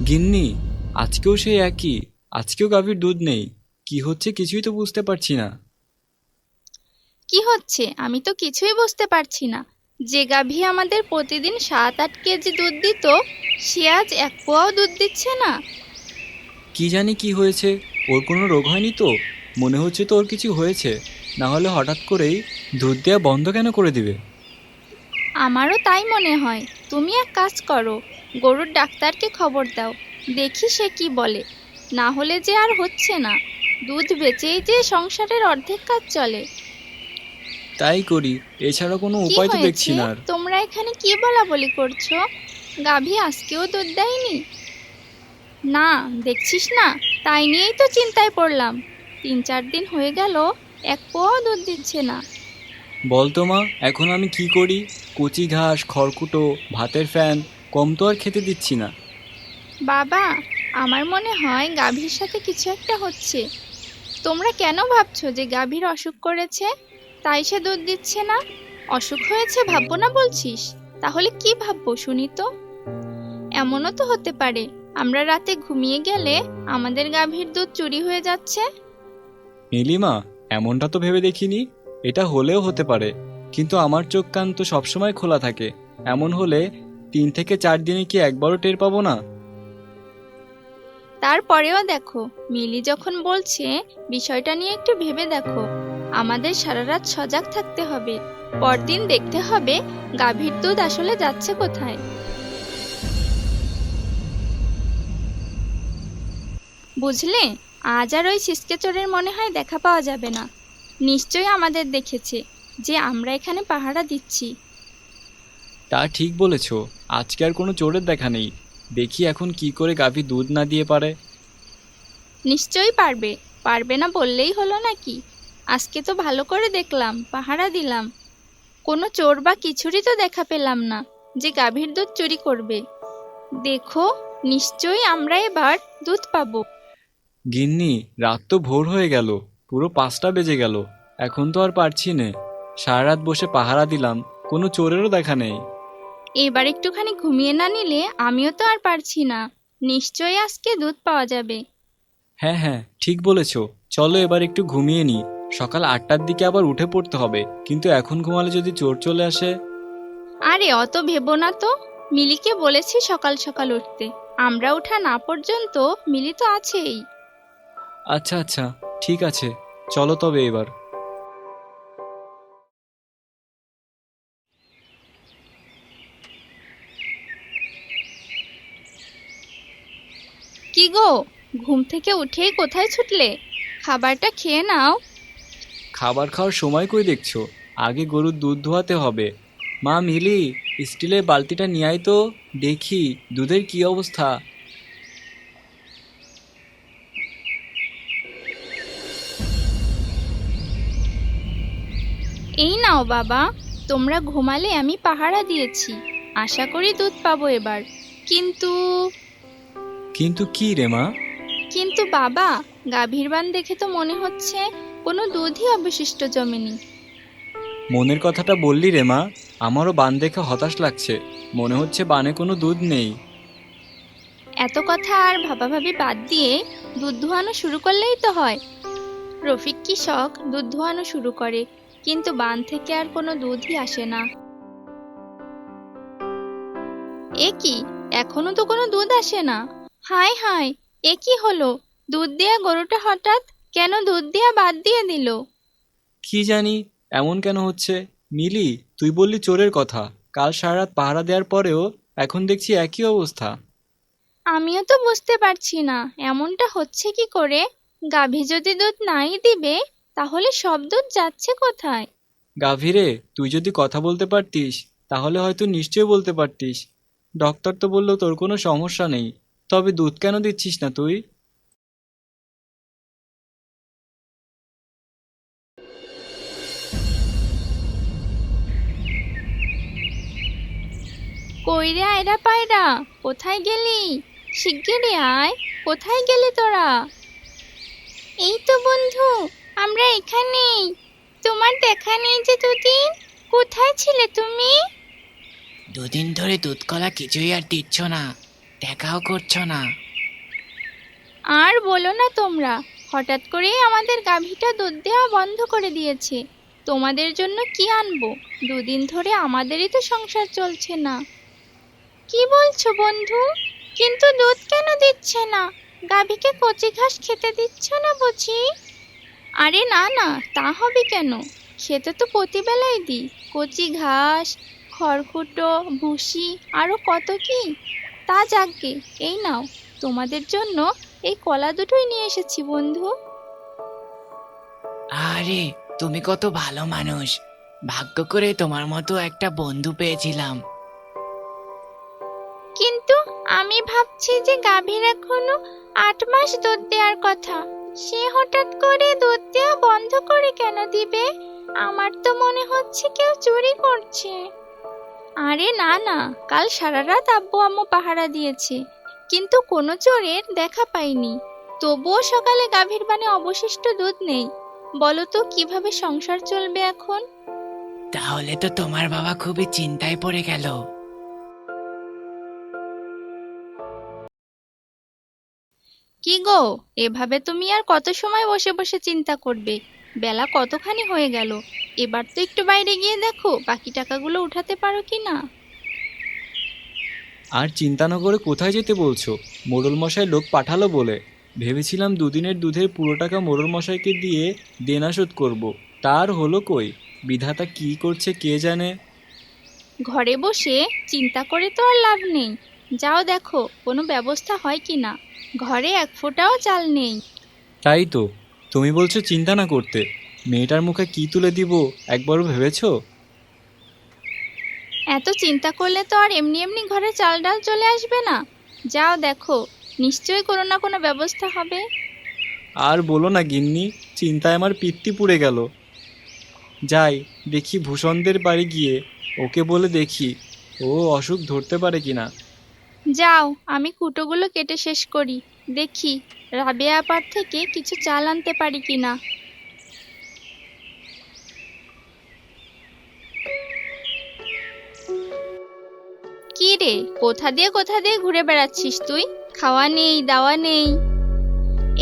গিন্নি, আজকেও সেই একই। আজকেও গাভীর দুধ নেই। কি হচ্ছে কিছুই তো বুঝতে পারছি না। কি হচ্ছে আমি তো কিছুই বুঝতে পারছি না। যে গাভী আমাদের প্রতিদিন 7-8 কেজি দুধ দিত, সে আজ এক পোয়াও দুধ দিচ্ছে না। কি জানি কি হয়েছে। ওর কোনো রোগ হয়নি তো? মনে হচ্ছে তো ওর কিছু হয়েছে। না হলে হঠাৎ করেই দুধ দেওয়া বন্ধ কেন করে দিবে? আমারও তাই মনে হয়। তুমি এক কাজ করো, গরুর ডাক্তারকে খবর দাও, দেখি সে কি বলে। না হলে যে আর হচ্ছে না, দুধ বেচেই যে সংসারের অর্ধেক কাজ চলে। তাই করি। এছাড়া কোনো কি উপায় তো দেখছি হয়েছে? না আর। তোমরা এখানে কি বলাবলি করছো? গাভী আজকেও দুধ দেয়নি? না, দেখছিস না, তাই নিয়েই তো চিন্তায় পড়লাম। 3-4 দিন হয়ে গেল, এক পোয়াও দুধ দিচ্ছে না। বল তো মা, এখন আমি কি করি? কচি ঘাস, খড়কুটো, ভাতের ফ্যান, কম তো আর খেতে দিচ্ছি না। বাবা, আমার মনে হয় গাভীর সাথে কিছু একটা হচ্ছে। তোমরা কেন ভাবছো যে গাভীর অসুখ করেছে, তাই সে দুধ দিচ্ছে না? অসুখ হয়েছে ভাববো না বলছিস? তাহলে কি ভাববো শুনি তো। এমনও তো হতে পারে আমরা রাতে ঘুমিয়ে গেলে আমাদের গাভীর দুধ চুরি হয়ে যাচ্ছে। নীলিমা, এমনটা তো ভেবে দেখিনি। এটা হলেও হতে পারে, কিন্তু আমার চোখ কান তো সবসময় খোলা থাকে। এমন হলে 3 থেকে 4 দিনে কি একবারও টের পাবো না? তারপরেও দেখো, মিলি যখন বলছে, বিষয়টা নিয়ে একটু ভেবে দেখো। আমাদের সারা রাত সজাগ থাকতে হবে। পরদিন দেখতে হবে গাভীর দুধ আসলে যাচ্ছে কোথায়। বুঝলে, আজ আর ওই ছিচকে চোরের মনে হয় দেখা পাওয়া যাবে না। নিশ্চয়ই আমাদের দেখেছে যে আমরা এখানে পাহারা দিচ্ছি। তা ঠিক বলেছ। আজকে আর কোনো চোরের দেখা নেই। দেখি এখন কি করে গাভী দুধ না দিয়ে পারে। নিশ্চয়ই পারবে। পারবে না বললেই হলো নাকি? আজকে তো ভালো করে দেখলাম, পাহারা দিলাম, কোনো চোর বা কিছুরই তো দেখা পেলাম না যে গাভীর দুধ চুরি করবে। দেখো, নিশ্চয়ই আমরা এবার দুধ পাবো। গিন্নি, রাত তো ভোর হয়ে গেল। পুরো 5টা বেজে গেল। এখন তো আর পারছি নে। সারা রাত বসে পাহারা দিলাম, কোনো চোরেরও দেখা নেই। এবার একটুখানি ঘুমিয়ে না নিলে আমিও তো আর পারছি না। নিশ্চয়ই আজকে দুধ পাওয়া যাবে। হ্যাঁ হ্যাঁ, ঠিক বলেছ। চলো এবার একটু ঘুমিয়ে নিই। সকাল 8টার দিকে আবার উঠে পড়তে হবে, কিন্তু এখন ঘুমালে যদি চোর চলে আসে। আরে অত ভেবো না তো। মিলিকে বলেছি সকাল সকাল উঠতে। আমরা ওঠা না পর্যন্ত মিলি তো আছেই। আচ্ছা আচ্ছা, ঠিক আছে। চলো তবে এবার। কি গো, ঘুম থেকে উঠেই কোথায় ছুটলে? খাবারটা খেয়ে নাও। খাবার খাওয়ার সময় কই দেখছো? আগে গরুর দুধ ধোয়াতে হবে। মা মিলি, স্টিলের বালতিটা নিয়ে আয় তো। দেখি দুধের কি অবস্থা। এই নাও বাবা, তোমরা ঘুমালে আমি পাহারা দিয়েছি। আশা করি দুধ পাবো এবার। কিন্তু কিন্তু কি রে মা? কিন্তু বাবা, গাভীর বান দেখে তো মনে হচ্ছে কোনো দুধই অবশিষ্ট জমেনি। মনের কথাটা বললি রে মা। আমারও বান দেখে হতাশ লাগছে। মনে হচ্ছে বানে কোনো দুধ নেই। এত কথা আর ভাবাভাবি বাদ দিয়ে দুধ ধোয়ানো শুরু করলেই তো হয়। রফিক কৃষক দুধ ধোয়ানো শুরু করে, কিন্তু বান থেকে আর কোনো দুধই আসে না। এ কি, এখনো তো কোনো দুধ আসে না। হায় হায়, এ কি হলো? দুধ দেয়া গরুটা হঠাৎ কেন দুধ দেয়া বাদ দিয়ে দিল? কি জানি, এমন কেন হচ্ছে। মিলি, তুই বললি চোরের কথা। কাল সারা রাত পাহারা দেওয়ার পরেও এখন দেখছি একই অবস্থা। আমিও তো বুঝতে পারছি না এমনটা হচ্ছে কি করে। গাভী যদি দুধ নাই দিবে, তাহলে সব দুধ যাচ্ছে কোথায়? গাভীরে, তুই যদি কথা বলতে পারতিস তাহলে হয়তো নিশ্চয় বলতে পারতিস। ডক্টর তো বললো তোর কোনো সমস্যা নেই। তবে দুধ কেন দিচ্ছিস না তুই? কইরে আয়রা পায়রা, কোথায় গেলি? শিগগিরই আয়। কোথায় গেলি তোরা? এই তো বন্ধু, আমরা এখানেই। তোমার দেখা নেই যে দুদিন। কোথায় ছিলে তুমি? 2 দিন ধরে দুধ কলা কিছুই আর দিচ্ছ না। দেখাও করছো না। আর বলো না তোমরা, হঠাৎ করেই আমাদের গাভীটা দুধ দেওয়া বন্ধ করে দিয়েছে। তোমাদের জন্য কি আনবো? দুদিন ধরে আমাদেরই তো সংসার চলছে না। কি বলছো বন্ধু? কিন্তু দুধ কেন দিচ্ছে না? গাভীকে কচি ঘাস খেতে দিচ্ছ না বুঝি? আরে না না, তা হবে কেন? খেতে তো প্রতিবেলাই দিই। কচি ঘাস, খড়কুটো, ভুসি, আরো কত কি। তা যাকগে, এই নাও, তোমাদের জন্য এই কলা দুটোই নিয়ে এসেছি বন্ধু। আরে তুমি কত ভালো মানুষ, ভাগ্য করে তোমার মতো একটা বন্ধু পেয়েছিলাম। কিন্তু আমি ভাবছি যে গাভীর এখনো 8 মাস দুধ দেওয়ার কথা, সে হঠাৎ করে দুধ দেওয়া বন্ধ করে কেন দিবে? আমার তো মনে হচ্ছে কেউ চুরি করছে। আরে না না, কাল সারা রাত আব্বু আম্মু পাহারা দিয়েছে, কিন্তু কোনো চোরের দেখা পাইনি। তবুও সকালে গাভীর বানে অবশিষ্ট দুধ নেই। বলো তো কিভাবে সংসার চলবে এখন? তাহলে তো তোমার বাবা খুবই চিন্তায় পড়ে গেল। কি গো, এভাবে তুমি আর কত সময় বসে বসে চিন্তা করবে? বেলা কতখানি হয়ে গেল। এবার তো একটু বাইরে গিয়ে দেখো বাকি টাকাগুলো উঠাতে পারো কি না। আর চিন্তা না করে কোথায় যেতে বলছো? মোড়ল মশাই লোক পাঠালো বলে ভেবেছিলাম দুদিনের দুধের পুরো টাকা মোড়ল মশাইকে দিয়ে দেনা শোধ করবো। তার হলো কই? বিধাতা কি করছে কে জানে। ঘরে বসে চিন্তা করে তো আর লাভ নেই। যাও দেখো কোনো ব্যবস্থা হয় কি না। ঘরে এক ফোঁটাও চাল নেই। তাই তো, তুমি বলছো চিন্তা না করতে। মেয়েটার মুখে কি তুলে দিব একবারও ভেবেছো? এত চিন্তা করলে তো আর এমনি এমনি ঘরে চাল ডাল চলে আসবে না। যাও দেখো, নিশ্চয়ই কোনো না কোনো ব্যবস্থা হবে। আর বলো না গিন্নি, চিন্তায় আমার পিত্তি পুড়ে গেল। যাই দেখি ভূষণদের বাড়ি গিয়ে ওকে বলে দেখি ও অসুখ ধরতে পারে কিনা। যাও, আমি কুটোগুলো কেটে শেষ করি, দেখি রাবেয়া আপার থেকে কিছু চাল আনতে পারি কিনা। কি রে, কোথা দিয়ে ঘুরে বেড়াচ্ছিস তুই? খাওয়া নেই, দাওয়া নেই।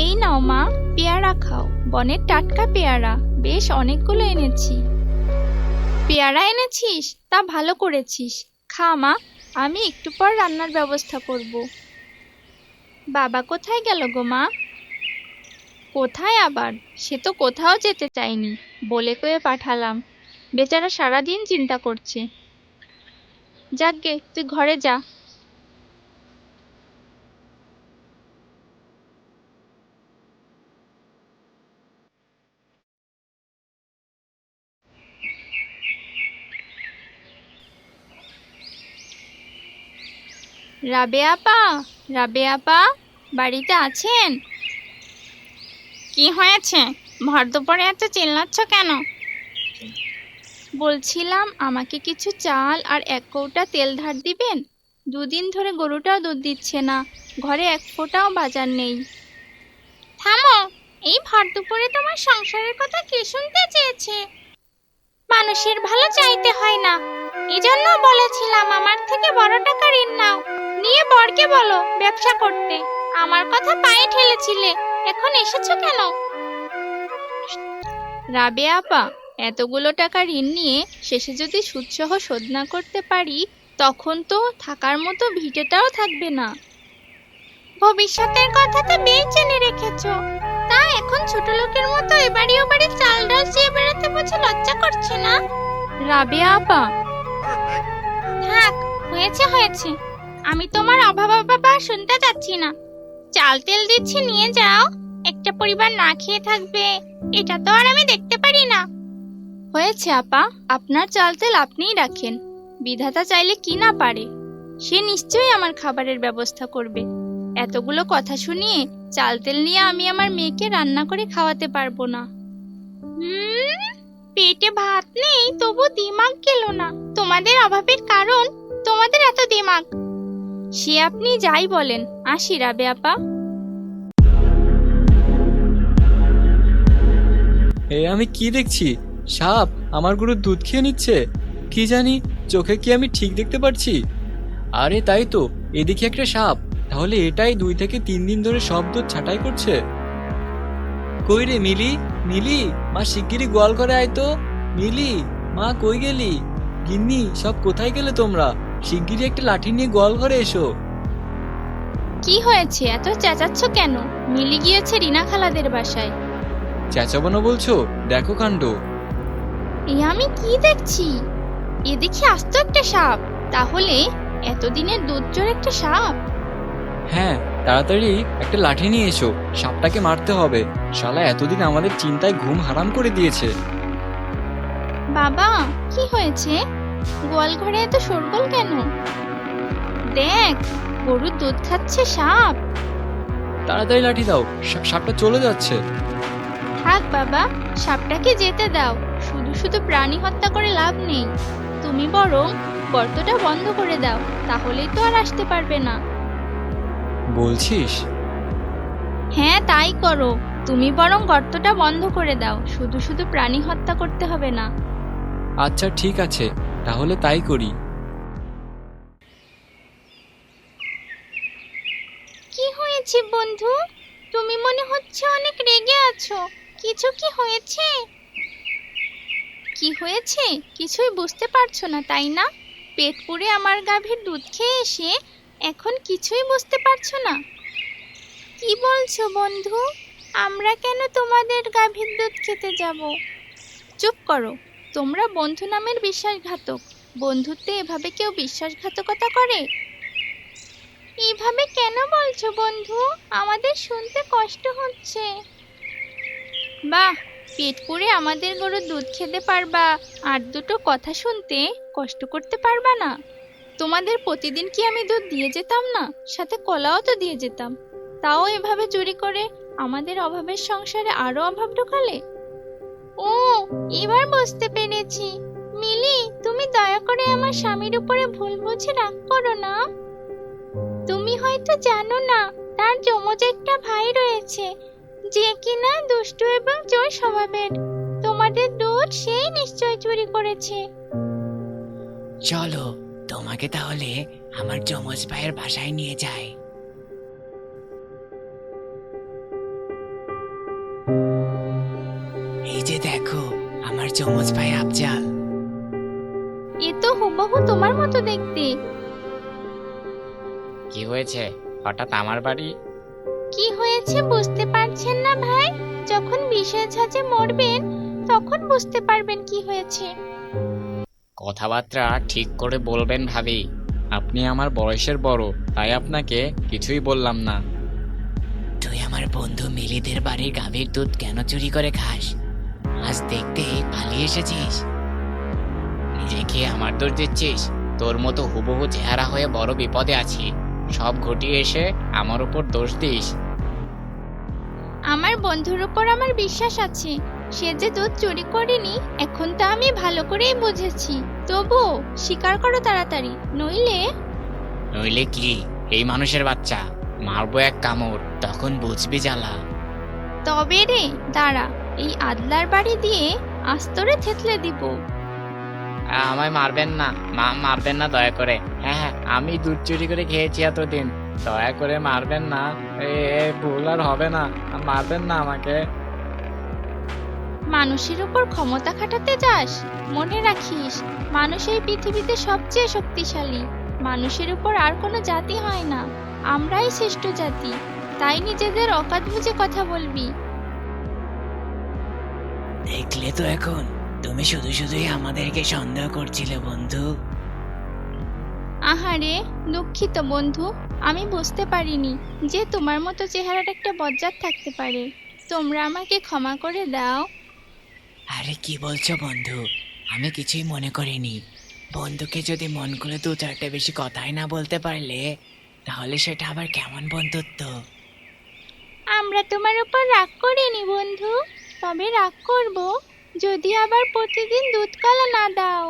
এই নাও মা, পেয়ারা খাও, বনের টাটকা পেয়ারা, বেশ অনেকগুলো এনেছি। পেয়ারা এনেছিস? তা ভালো করেছিস। খা মা, আমি একটু পর রান্নার ব্যবস্থা করব। বাবা কোথায় গেল গো মা? কোথায় আবার, সে তো কোথাও যেতে চায়নি, বলে কয়ে পাঠালাম। বেচারা সারাদিন চিন্তা করছে। যাকগে, তুই ঘরে যা। রাবেয়া আপা, রাবেয়া আপা, বাড়িতে আছেন? কি হয়েছে? ভর দুপুরে এত চিল্লাচ্ছ কেন? বলছিলাম আমাকে কিছু চাল আর 1 কৌটা তেল ধার দিবেন। দুদিন ধরে গরুটাও দুধ দিচ্ছে না, ঘরে এক ফোঁটাও বাজার নেই। থামো, এই ভর দুপুরে তোমার সংসারের কথা কে শুনতে চেয়েছে? মানুষের ভালো চাইতে হয় না, এজন্য বলেছিলাম আমার থেকে বড় টাকা ঋণ নাও, নিয়ে বরকে বলো ব্যবসা করতে। আমার কথা পায়ে ঠেলেছিলে, এখন এসেছো কেন? রাবেয়া আপা, এতগুলো টাকা ঋণ নিয়ে শেষে যদি সুদসহ শোধ না করতে পারি, তখন তো থাকার মতো ভিটেটাও থাকবে না। ভবিষ্যতের কথা তো বেশ জেনে রেখেছো, তা এখন ছোট লোকের মতো এবাড়ি ওবাড়ি চাল ডাল চেয়ে বেড়াতে বুঝি লজ্জা করছে না? রাবেয়া আপা, থাক, হয়েছে, আমি তোমার অভাব বাবা শুনতে যাচ্ছি না। চাল তেল দিচ্ছি, নিয়ে যাও। একটা পরিবার না খেয়ে থাকবে, এটা তো আর আমি দেখতে পারি না। হয়েছে আপা, আপনার চাল তেল আপনিই রাখেন। বিধাতা চাইলে কি না পারে, সে নিশ্চয়ই আমার খাবারের ব্যবস্থা করবে। এতগুলো কথা শুনিয়ে চাল তেল নিয়ে আমি আমার মেয়েকে রান্না করে খাওয়াতে পারবো না। পেটে ভাত নেই তবু দিমাগ গেল না। তোমাদের অভাবের কারণ তোমাদের এত দিমাগ। সে আপনি যাই বলেন, আসি রাবেয়া আপা। আমি কি দেখছি? সাপ আমার গরুর দুধ খেয়ে নিচ্ছে। কি জানি, চোখে কি আমি ঠিক দেখতে পারছি? আরে তাই তো, এদিকে একটা সাপ। তাহলে এটাই 2 থেকে 3 দিন ধরে সব দুধ ছাঁটাই করছে। কই রে মিলি, মিলি মা শিগগিরই গোয়াল ঘরে আয় তো। মিলি মা কই গেলি? গিন্নি সব কোথায় গেলে তোমরা? শিগগিরই একটা লাঠি নিয়ে গোয়াল ঘরে এসো। কি হয়েছে, এত চেঁচাচ্ছ কেন? মিলি গিয়েছে রিনা খালাদের বাসায়। চেঁচাবো না বলছো? দেখো কাণ্ড। এ আমি কি দেখছি? এ দেখি আস্ত একটা সাপ। তাহলে এতদিনের দুধ চোর একটা সাপ। হ্যাঁ, তাড়াতাড়ি একটা লাঠি নিয়ে এসো, সাপটাকে মারতে হবে। শালা এতদিন আমাদের চিন্তায় ঘুম হারাম করে দিয়েছে। বাবা, কি হয়েছে? গোয়াল ঘরে এত শোরগোল কেন? দেখ, গরুর দুধ খাচ্ছে সাপ। তাড়াতাড়ি লাঠি দাও, সাপটা চলে যাচ্ছে। থাক বাবা, সাপটাকে যেতে দাও। শুধু শুধু প্রাণী হত্যা করে লাভ নেই। তুমি বরং গর্তটা বন্ধ করে দাও, তাহলেই তো আর আসতে পারবে না। বলছিস? হ্যাঁ, তাই করো। তুমি বরং গর্তটা বন্ধ করে দাও, শুধু শুধু প্রাণী হত্যা করতে হবে না। আচ্ছা ঠিক আছে, তাহলে তাই করি। কি হয়েছে বন্ধু? তুমি মনে হচ্ছে অনেক রেগে আছো। কিছু কি হয়েছে? কি হয়েছে কিছুই বুঝতে পারছো না, তাই না? পেট পুড়ে আমার গাভীর দুধ খেয়ে এসে এখন কিছুই বুঝতে পারছো না? কি বলছো বন্ধু? আমরা কেন তোমাদের গাভীর দুধ খেতে যাব? চুপ করো। তোমরা বন্ধু নামের বিশ্বাসঘাতক। বন্ধুত্বে এভাবে কেউ বিশ্বাসঘাতকতা করে? এভাবে কেন বলছো বন্ধু? আমাদের শুনতে কষ্ট হচ্ছে। বাহ, পেট পুড়ে আমাদের গরুর দুধ খেতে পারবা, আর দুটো কথা শুনতে কষ্ট করতে পারবা না? তোমাদের প্রতিদিন কি আমি দুধ দিয়ে যেতাম না? সাথে কলাও তো দিয়ে যেতাম। তাও এভাবে চুরি করে আমাদের অভাবের সংসারে আরো অভাব ঢোকালে। ও, এবার বুঝতে পেরেছি। মিলি, তুমি দয়া করে আমার স্বামীর উপরে ভুল বুঝে রাগ করো না। তুমি হয়তো জানো না, তার যমজ একটা ভাই রয়েছে, যে কিনা দুষ্টু এবং চোর স্বভাবের। তোমাদের দুধ সেই নিশ্চয় চুরি করেছে। চলো, তোমাকে তাহলে আমার যমজ ভাইয়ের বাসায় নিয়ে যাই। এই যে দেখো, আমার যমজ ভাই আফজাল। এ তো হুবহু তোমার মতো দেখতে। কি হয়েছে হঠাৎ আমার বাড়ি? কি হয়েছে বুঝতে পারছেন না ভাই? যখন বিষের ঝাঁজে মরবেন তখন বুঝতে পারবেন কি হয়েছে। কথাবার্তা ঠিক করে বলবেন ভাবি। আপনি আমার বয়সের বড়, তাই আপনাকে কিছুই বললাম না। তুই আমার বন্ধু মিলিদের বাড়ির গাভীর দুধ কেন চুরি করে খাস? আজ দেখতে পালিয়ে এসেছিস। নিজেকে আমার দোষ দিচ্ছিস? তোর মতো হুবহু চেহারা হয়ে বড় বিপদে আছি, সব ঘটিয়ে এসে আমার উপর দোষ দিস? আমার বন্ধুর উপর আমার বিশ্বাস আছে। সে যে দুধ চুরি করেনি এখন তো আমি ভালো করেই বুঝেছি। তবু স্বীকার করো তাড়াতাড়ি, নইলে। নইলে কি? এই মানুষের বাচ্চা, মারবো এক কামড়, তখন বুঝবি জ্বালা। তবে রে দাঁড়া, এই আদলার বাড়ি দিয়ে আস্তরে থেতলে দিব। আমায় মারবেন না, মারবেন না দয়া করে। হ্যাঁ হ্যাঁ, আমি দুধ চুরি করে খেয়েছি এতদিন, দয়া করে মারবেন না। ভুল আর হবে না, মারবেন না আমাকে। মানুষের উপর ক্ষমতা খাটাতে যাস? মনে রাখিস, মানুষ এই পৃথিবীতে সবচেয়ে শক্তিশালী। মানুষের উপর আর কোনো জাতি হয় না, আমরাই শ্রেষ্ঠ জাতি। তাই নিজেদের অকাত বুঝে কথা বলবি। দেখলে তো এখন, তুমি শুধু শুধুই আমাদেরকে সন্দেহ করছিলে বন্ধু। আহারে, দুঃখিত বন্ধু। আমি বুঝতে পারিনি যে তোমার মতো চেহারার একটা বজ্জাত থাকতে পারে। তোমরা আমাকে ক্ষমা করে দাও। আরে কি বলছো বন্ধু? আমি কিছুই মনে করিনি। বন্ধুকে যদি মন করে দু চারটে বেশি কথাই না বলতে পারলে, তাহলে সেটা আবার কেমন বন্ধুত্ব? আমরা তোমার উপর রাগ করিনি বন্ধু, তবে রাগ করব যদি আবার প্রতিদিন দুধ কলা না দাও।